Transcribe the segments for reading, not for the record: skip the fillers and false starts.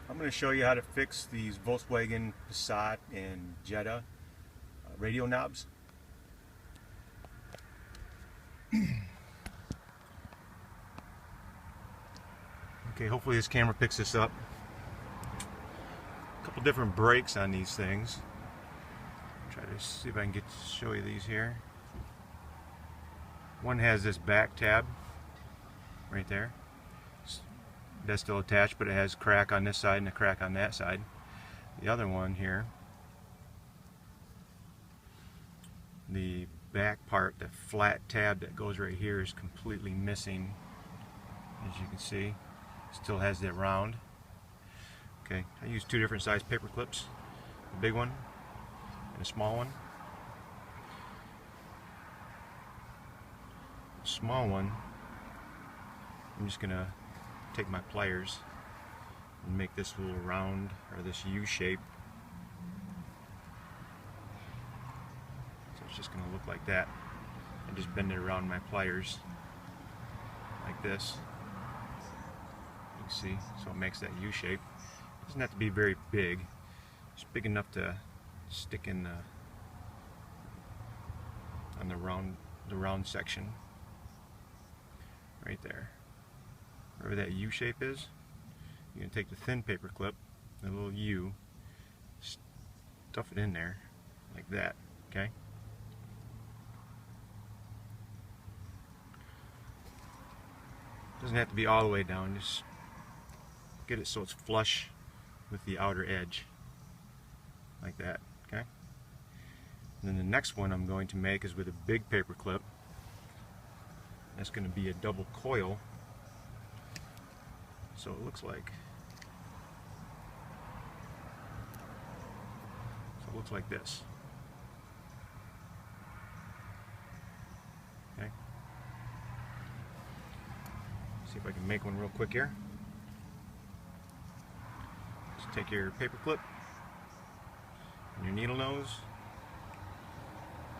I'm going to show you how to fix these Volkswagen Passat and Jetta radio knobs. Okay, hopefully this camera picks this up. A couple different brakes on these things. Try to see if I can show you these here. One has this back tab right there. That's still attached, but it has a crack on this side and a crack on that side. The other one here, the back part, the flat tab that goes right here, is completely missing. As you can see, still has that round. Okay, I use two different size paper clips, a big one and a small one. The small one, I'm just gonna take my pliers and make this little round, or this U shape. So it's just going to look like that. I just bend it around my pliers like this. You can see, so it makes that U shape. It doesn't have to be very big, just big enough to stick in on the round section right there. Wherever that U shape is, you can take the thin paper clip, the little U, stuff it in there like that, okay? Doesn't have to be all the way down, just get it so it's flush with the outer edge, like that, okay? And then the next one I'm going to make is with a big paper clip. That's going to be a double coil. So it looks like this. Okay. See if I can make one real quick here. Just take your paper clip and your needle nose,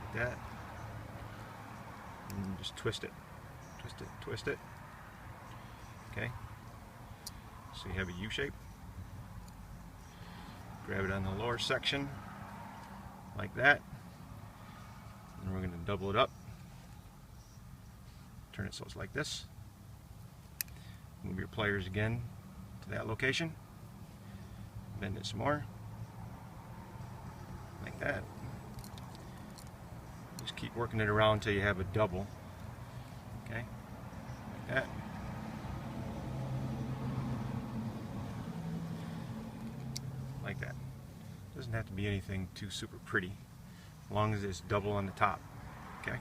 like that, and just twist it, twist it, twist it. Okay. So you have a U shape. Grab it on the lower section like that, and we're going to double it up, turn it so it's like this. Move your pliers again to that location, bend it some more like that. Just keep working it around until you have a double. Okay, like that. Like that. Doesn't have to be anything too super pretty, as long as it's double on the top. Okay.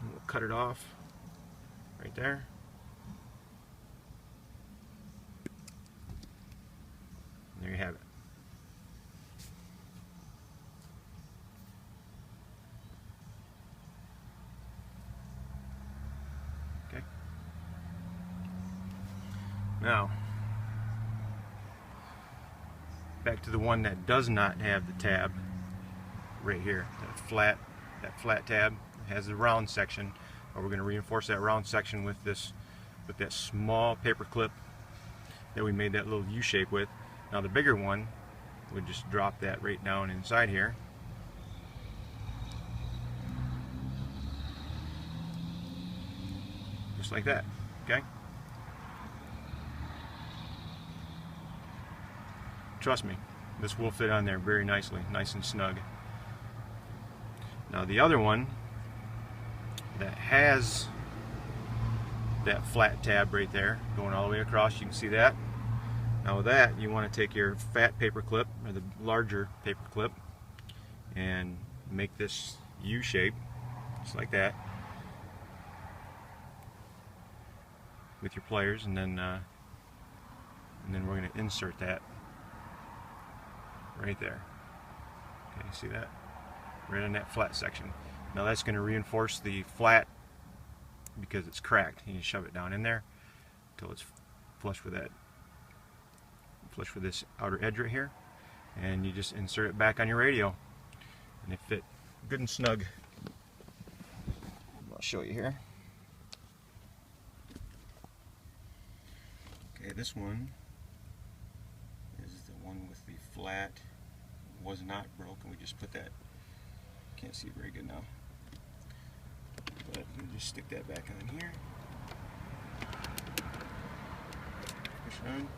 And we'll cut it off right there. And there you have it. Okay. Now, back to the one that does not have the tab right here, that flat tab. It has the round section, but we're going to reinforce that round section with that small paper clip that we made that little U shape with. Now the bigger one would just drop that right down inside here. Just like that, okay? Trust me, this will fit on there very nicely, nice and snug. Now the other one that has that flat tab right there going all the way across, you can see that. Now with that, you want to take your fat paper clip, or the larger paper clip, and make this U shape, just like that, with your pliers, and then we're going to insert that right there. Okay, see that? Right on that flat section. Now that's going to reinforce the flat because it's cracked. You shove it down in there until it's flush with this outer edge right here, and you just insert it back on your radio, and they fit good and snug. I'll show you here. this one is the one with the flat, was not broken. We just put that, can't see it very good now, but you just stick that back on here, push it on,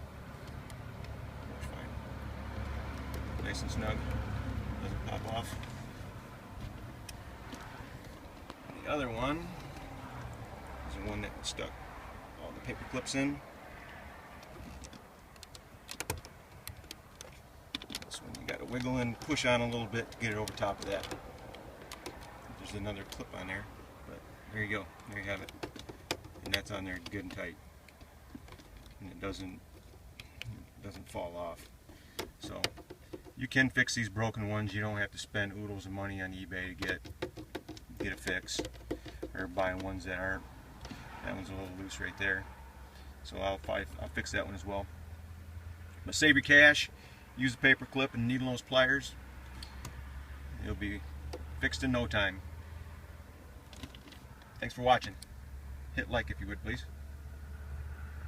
works fine, nice and snug, doesn't pop off. The other one is the one that stuck all the paper clips in. This one you got to wiggle and push on a little bit to get it over top of that. There's another clip on there, but there you go. There you have it. And that's on there good and tight. And it doesn't fall off. So you can fix these broken ones. You don't have to spend oodles of money on eBay to get it fixed, or buy ones that aren't. That one's a little loose right there, so I'll fix that one as well. But save your cash, use a paper clip and needle nose pliers. It'll be fixed in no time. Thanks for watching. Hit like if you would, please.